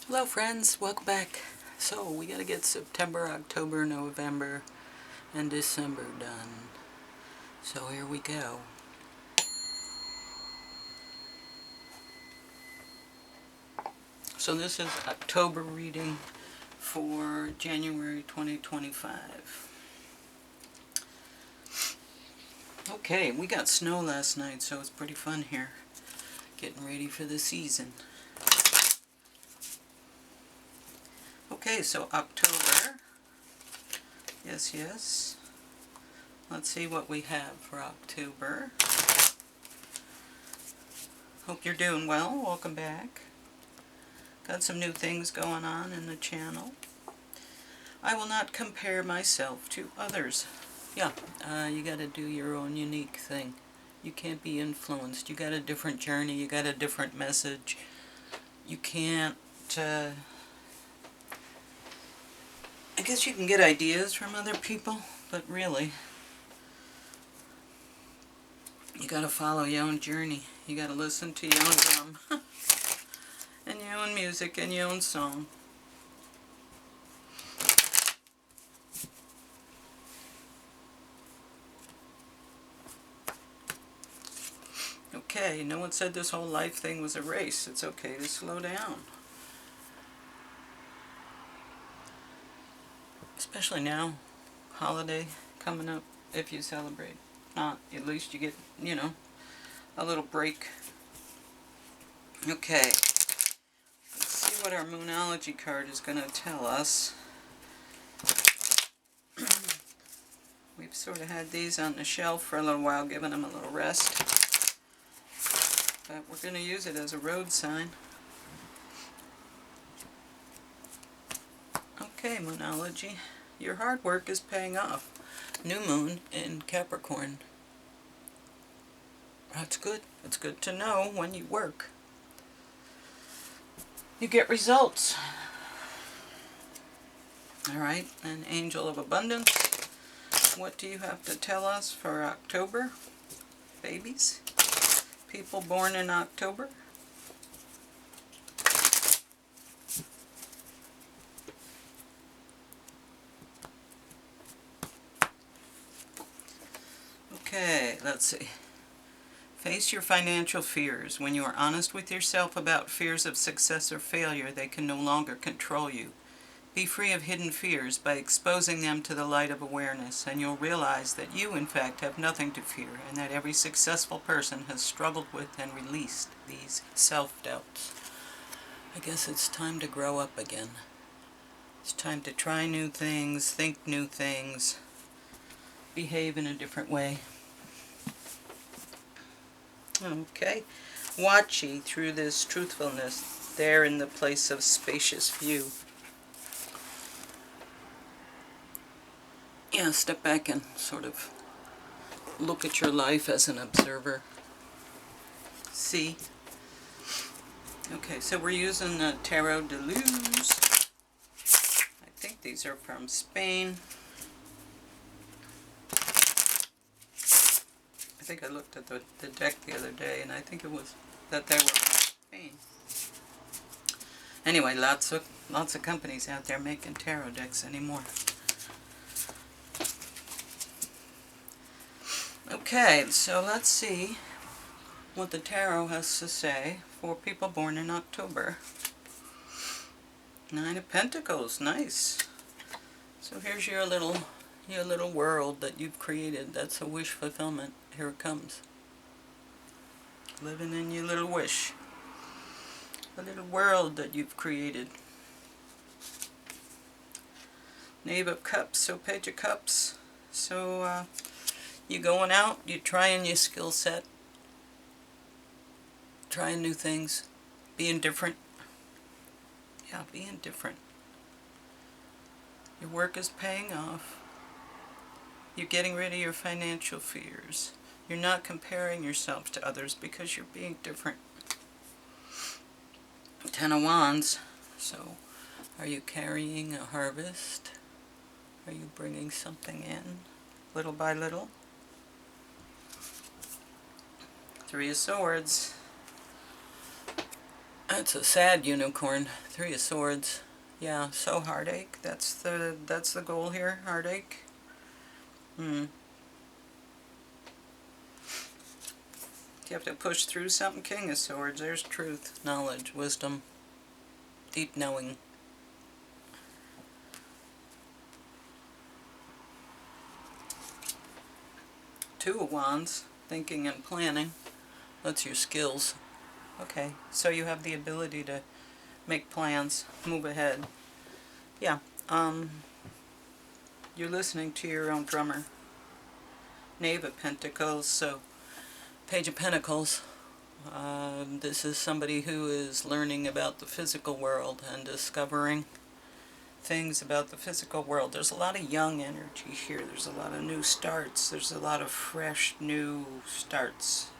Hello friends, welcome back. So we gotta get September, October, November, and December done. So here we go. So this is October reading for January 2025. Okay, we got snow last night, so it's pretty fun here. Getting ready for the season. Okay, so October. Yes. Let's see what we have for October. Hope you're doing well. Welcome back. Got some new things going on in the channel. I will not compare myself to others. Yeah, you gotta do your own unique thing. You can't be influenced. You got a different journey. You got a different message. You can't, I guess you can get ideas from other people, but really, you gotta follow your own journey. You gotta listen to your own drum, and your own music, and your own song. Okay, no one said this whole life thing was a race. It's okay to slow down. Especially now, holiday coming up, if you celebrate. Not, at least you get, a little break. Okay, let's see what our Moonology card is going to tell us. We've sort of had these on the shelf for a little while, giving them a little rest. But we're going to use it as a road sign. Okay, Moonology, your hard work is paying off. New moon in Capricorn. That's good. It's good to know when you work, you get results. Alright, an Angel of Abundance. What do you have to tell us for October? Babies? People born in October? Okay, let's see. Face your financial fears. When you are honest with yourself about fears of success or failure, they can no longer control you. Be free of hidden fears by exposing them to the light of awareness, and you'll realize that you, in fact, have nothing to fear, and that every successful person has struggled with and released these self-doubts. I guess it's time to grow up again. It's time to try new things, think new things, behave in a different way. Okay. Watch ye through this truthfulness, there in the place of spacious view. Yeah, step back and sort of look at your life as an observer. See? Okay, so we're using the Tarot de Luz. I think these are from Spain. I think I looked at the deck the other day, and I think it was that they were from Spain. Anyway, lots of companies out there making tarot decks anymore. Okay, so let's see what the tarot has to say for people born in October. Nine of Pentacles, nice. So here's your little world that you've created. That's a wish fulfillment. Here it comes. Living in your little wish. A little world that you've created. Knave of Cups, so Page of Cups. So you going out, you trying your skill set, trying new things, being different. Yeah, being different. Your work is paying off. You're getting rid of your financial fears. You're not comparing yourself to others because you're being different. Ten of Wands. So, are you carrying a harvest? Are you bringing something in, little by little? Three of Swords. That's a sad unicorn. Three of Swords. Yeah, so heartache. That's the goal here. Heartache. You have to push through something. King of Swords. There's truth, knowledge, wisdom, deep knowing. Two of Wands. Thinking and planning. That's your skills. Okay, so you have the ability to make plans, move ahead. Yeah, you're listening to your own drummer. Knave of Pentacles, so Page of Pentacles. This is somebody who is learning about the physical world and discovering things about the physical world. There's a lot of young energy here. There's a lot of new starts. There's a lot of fresh new starts.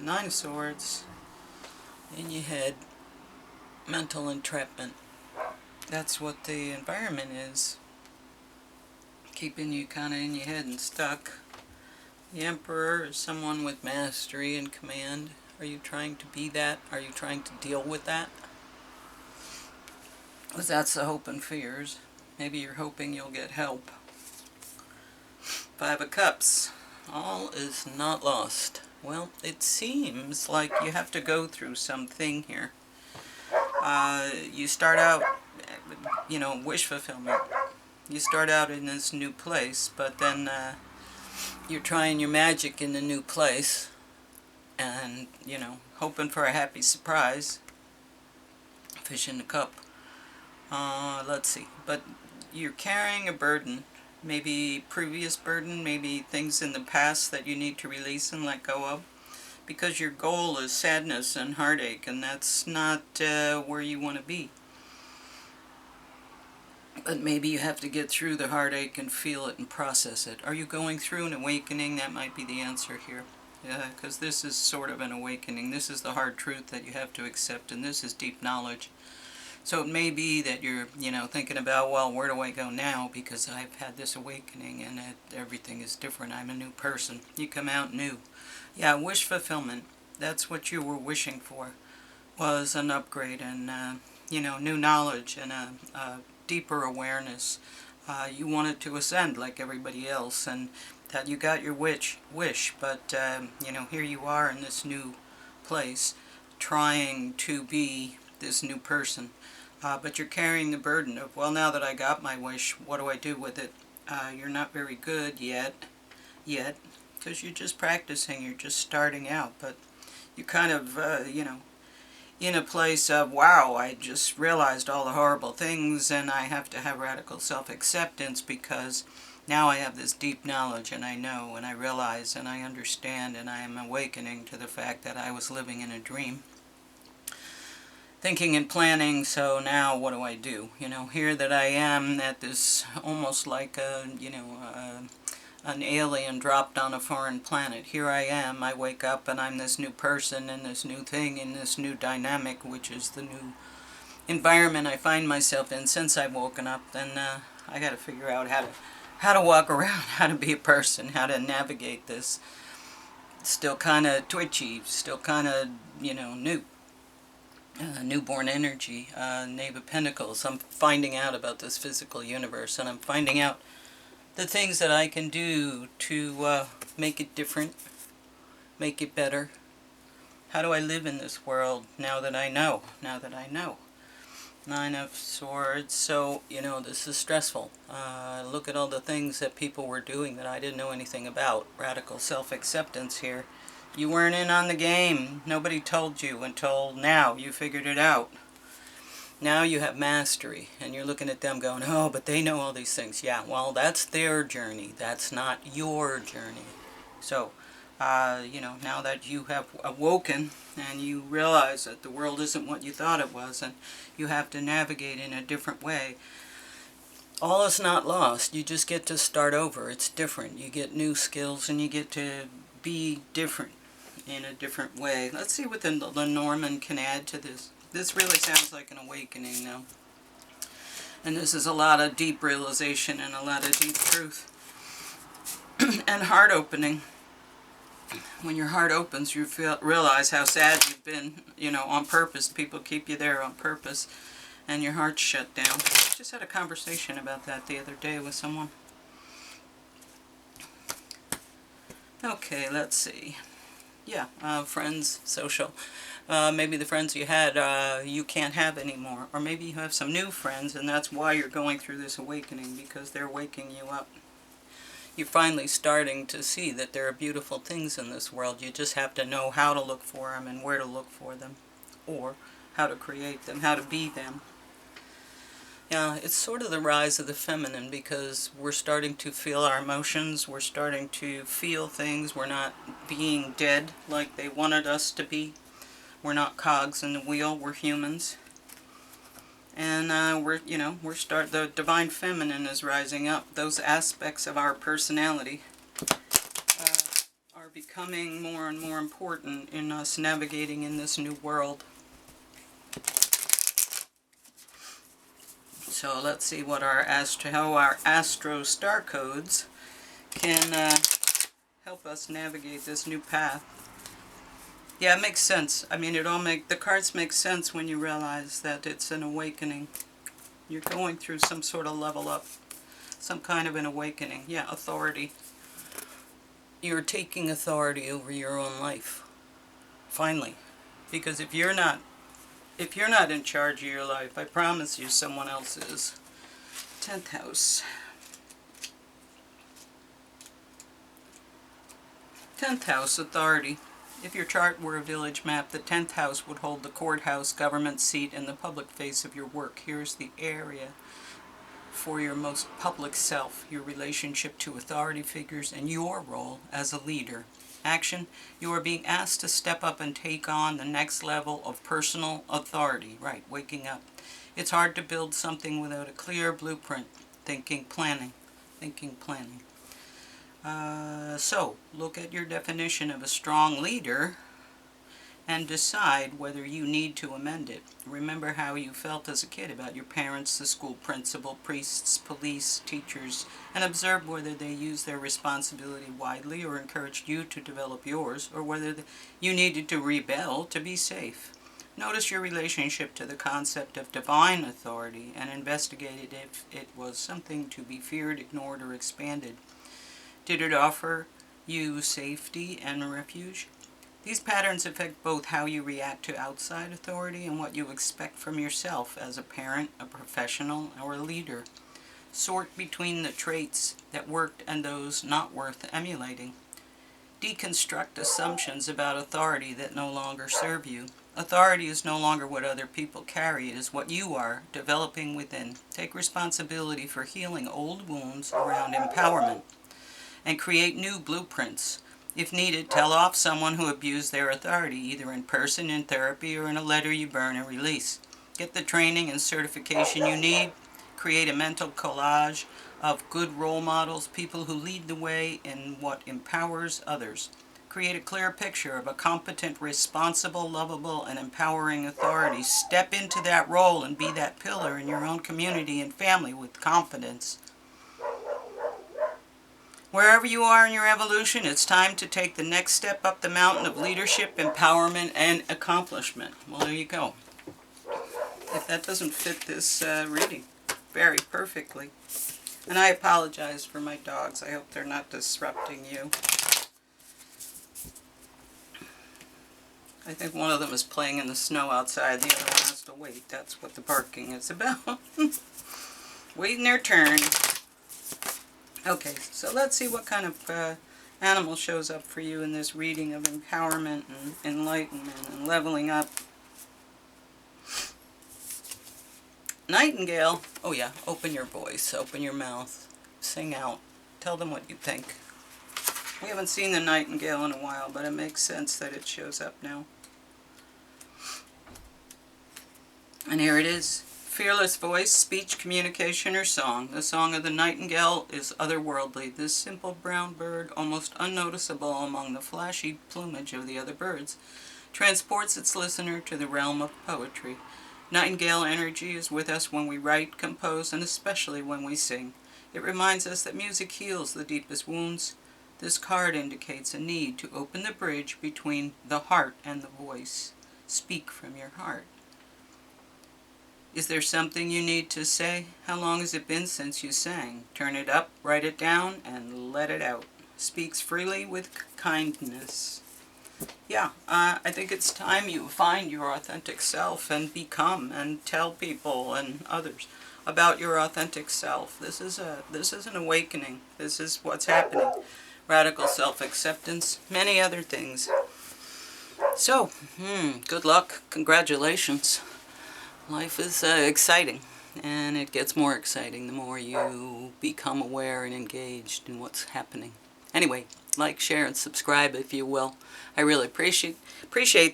Nine of Swords. In your head. Mental entrapment. That's what the environment is. Keeping you kind of in your head and stuck. The Emperor is someone with mastery and command. Are you trying to be that? Are you trying to deal with that? Because that's the hope and fears. Maybe you're hoping you'll get help. Five of Cups. All is not lost. Well, it seems like you have to go through something here. You start out, wish fulfillment. You start out in this new place, but then you're trying your magic in the new place and, hoping for a happy surprise. Fish in the cup. Let's see. But you're carrying a burden. Maybe previous burden, maybe things in the past that you need to release and let go of. Because your goal is sadness and heartache, and that's not where you want to be. But maybe you have to get through the heartache and feel it and process it. Are you going through an awakening? That might be the answer here. Because this is sort of an awakening. This is the hard truth that you have to accept, and this is deep knowledge. So it may be that you're, thinking about, well, where do I go now? Because I've had this awakening and everything is different. I'm a new person. You come out new. Yeah, wish fulfillment. That's what you were wishing for, was an upgrade and, new knowledge and a deeper awareness. You wanted to ascend like everybody else, and that you got your wish. But, here you are in this new place, trying to be this new person. But you're carrying the burden of, well, now that I got my wish, what do I do with it? You're not very good yet, because you're just practicing, you're just starting out, but you kind of, in a place of, wow, I just realized all the horrible things, and I have to have radical self-acceptance because now I have this deep knowledge, and I know, and I realize, and I understand, and I am awakening to the fact that I was living in a dream. Thinking and planning, so now what do I do? Here that I am at this, almost like an alien dropped on a foreign planet. Here I am, I wake up and I'm this new person and this new thing and this new dynamic, which is the new environment I find myself in since I've woken up. And I got to figure out how to walk around, how to be a person, how to navigate this. Still kind of twitchy, still kind of, new. Newborn energy, Knave of Pentacles. I'm finding out about this physical universe, and I'm finding out the things that I can do to make it different, make it better. How do I live in this world now that I know? Nine of Swords. So, this is stressful. Look at all the things that people were doing that I didn't know anything about. Radical self-acceptance here. You weren't in on the game. Nobody told you until now. You figured it out. Now you have mastery, and you're looking at them going, oh, but they know all these things. Yeah, well, that's their journey. That's not your journey. So, now that you have awoken and you realize that the world isn't what you thought it was, and you have to navigate in a different way, all is not lost. You just get to start over. It's different. You get new skills, and you get to be different in a different way. Let's see what the Lenormand can add to this. This really sounds like an awakening now. And this is a lot of deep realization and a lot of deep truth. And heart opening. When your heart opens, you realize how sad you've been, on purpose. People keep you there on purpose, and your heart's shut down. I just had a conversation about that the other day with someone. Okay, let's see. Yeah, friends, social. Maybe the friends you had, you can't have anymore. Or maybe you have some new friends, and that's why you're going through this awakening, because they're waking you up. You're finally starting to see that there are beautiful things in this world. You just have to know how to look for them and where to look for them, or how to create them, how to be them. Yeah, it's sort of the rise of the feminine, because we're starting to feel our emotions, we're starting to feel things, we're not being dead like they wanted us to be. We're not cogs in the wheel, we're humans. And the divine feminine is rising up. Those aspects of our personality are becoming more and more important in us navigating in this new world. So let's see what how our astro star codes can help us navigate this new path. Yeah, it makes sense. I mean, the cards make sense when you realize that it's an awakening. You're going through some sort of level up, some kind of an awakening. Yeah, authority. You're taking authority over your own life, finally. Because if you're not in charge of your life, I promise you someone else is. 10th house. 10th house, authority. If your chart were a village map, the 10th house would hold the courthouse, government seat, and the public face of your work. Here's the area for your most public self, your relationship to authority figures, and your role as a leader. Action, you are being asked to step up and take on the next level of personal authority. Right, waking up. It's hard to build something without a clear blueprint. Thinking, planning. Thinking, planning. So, look at your definition of a strong leader and decide whether you need to amend it. Remember how you felt as a kid about your parents, the school principal, priests, police, teachers, and observe whether they used their responsibility widely or encouraged you to develop yours, or whether you needed to rebel to be safe. Notice your relationship to the concept of divine authority and investigate if it was something to be feared, ignored, or expanded. Did it offer you safety and refuge? These patterns affect both how you react to outside authority and what you expect from yourself as a parent, a professional, or a leader. Sort between the traits that worked and those not worth emulating. Deconstruct assumptions about authority that no longer serve you. Authority is no longer what other people carry, it is what you are developing within. Take responsibility for healing old wounds around empowerment, and create new blueprints. If needed, tell off someone who abused their authority, either in person, in therapy, or in a letter you burn and release. Get the training and certification you need. Create a mental collage of good role models, people who lead the way in what empowers others. Create a clear picture of a competent, responsible, lovable, and empowering authority. Step into that role and be that pillar in your own community and family with confidence. Wherever you are in your evolution, it's time to take the next step up the mountain of leadership, empowerment, and accomplishment. Well, there you go. If that doesn't fit this reading very perfectly. And I apologize for my dogs. I hope they're not disrupting you. I think one of them is playing in the snow outside. The other one has to wait. That's what the barking is about. Waiting their turn. Okay, so let's see what kind of animal shows up for you in this reading of empowerment and enlightenment and leveling up. Nightingale. Oh yeah, open your voice, open your mouth, sing out, tell them what you think. We haven't seen the nightingale in a while, but it makes sense that it shows up now. And here it is. Fearless voice, speech, communication, or song. The song of the nightingale is otherworldly. This simple brown bird, almost unnoticeable among the flashy plumage of the other birds, transports its listener to the realm of poetry. Nightingale energy is with us when we write, compose, and especially when we sing. It reminds us that music heals the deepest wounds. This card indicates a need to open the bridge between the heart and the voice. Speak from your heart. Is there something you need to say? How long has it been since you sang? Turn it up, write it down, and let it out. Speaks freely with kindness. Yeah, I think it's time you find your authentic self and become and tell people and others about your authentic self. This is an awakening. This is what's happening. Radical self-acceptance, many other things. So, good luck. Congratulations. Life is exciting, and it gets more exciting the more you become aware and engaged in what's happening. Anyway, like, share, and subscribe if you will. I really appreciate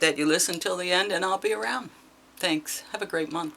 that you listen till the end, and I'll be around. Thanks. Have a great month.